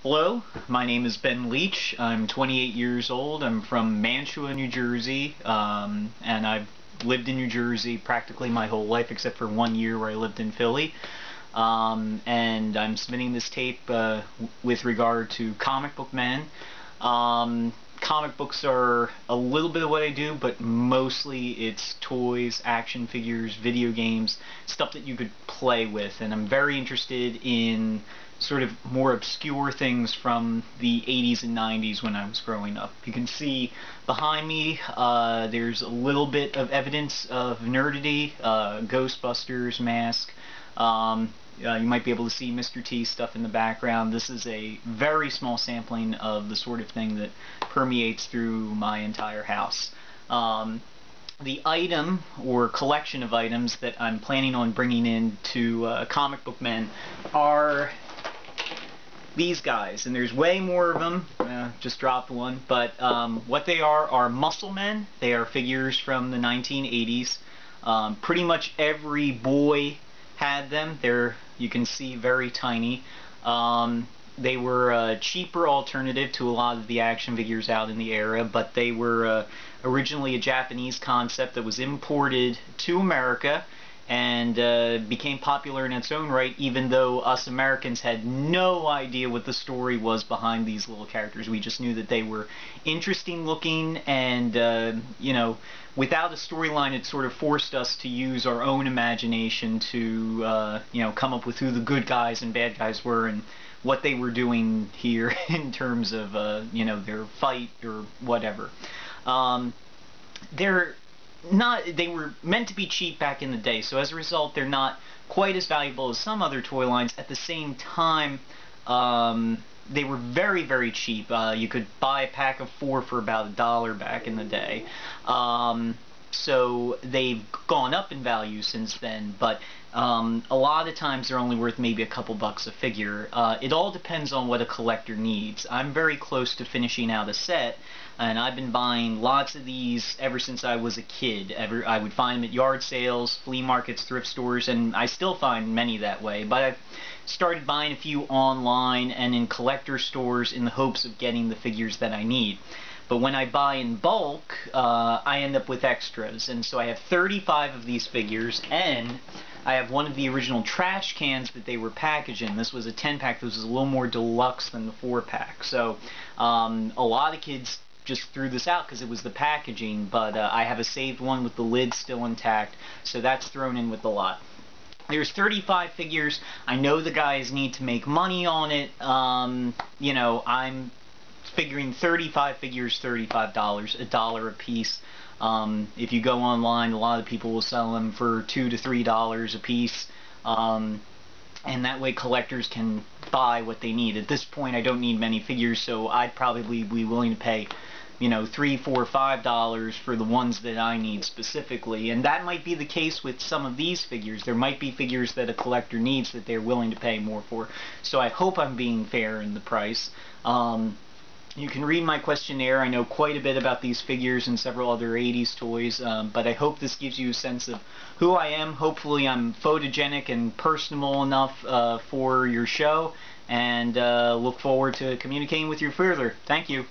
Hello, my name is Ben Leach. I'm 28 years old. I'm from Mantua, New Jersey, and I've lived in New Jersey practically my whole life except for 1 year where I lived in Philly. And I'm submitting this tape with regard to comic book men. Comic books are a little bit of what I do, but mostly it's toys, action figures, video games, stuff that you could play with. And I'm very interested in sort of more obscure things from the 80s and 90s when I was growing up. You can see behind me there's a little bit of evidence of nerdity, Ghostbusters mask. You might be able to see Mr. T stuff in the background. This is a very small sampling of the sort of thing that permeates through my entire house. The item or collection of items that I'm planning on bringing in to Comic Book Men are these guys, and there's way more of them. Just dropped one, but what they are muscle men. They are figures from the 1980s. Pretty much every boy had them. You can see very tiny. They were a cheaper alternative to a lot of the action figures out in the era, but they were originally a Japanese concept that was imported to America and became popular in its own right, even though us Americans had no idea what the story was behind these little characters. We just knew that they were interesting looking, and you know, without a storyline, it sort of forced us to use our own imagination to you know, come up with who the good guys and bad guys were and what they were doing here in terms of you know, their fight or whatever. They were meant to be cheap back in the day, so as a result they're not quite as valuable as some other toy lines. At the same time, they were very, very cheap. You could buy a pack of 4 for about $1 back in the day. So they've gone up in value since then, but a lot of times they're only worth maybe a couple bucks a figure. It all depends on what a collector needs. I'm very close to finishing out a set, and I've been buying lots of these ever since I was a kid. I would find them at yard sales, flea markets, thrift stores, and I still find many that way. But I've started buying a few online and in collector stores in the hopes of getting the figures that I need. But when I buy in bulk, I end up with extras, and so I have 35 of these figures, and I have one of the original trash cans that they were packaged in. This was a 10-pack. This was a little more deluxe than the 4-pack. So a lot of kids just threw this out because it was the packaging, but I have a saved one with the lid still intact, so that's thrown in with the lot. There's 35 figures. I know the guys need to make money on it. You know, I'm figuring 35 figures, $35, $1 a piece. If you go online, a lot of people will sell them for $2 to $3 a piece, and that way collectors can buy what they need. At this point, I don't need many figures, so I'd probably be willing to pay, you know, $3, $4, $5 for the ones that I need specifically. And that might be the case with some of these figures. There might be figures that a collector needs that they're willing to pay more for. So I hope I'm being fair in the price. You can read my questionnaire. I know quite a bit about these figures and several other 80s toys, but I hope this gives you a sense of who I am. Hopefully I'm photogenic and personable enough for your show, and look forward to communicating with you further. Thank you.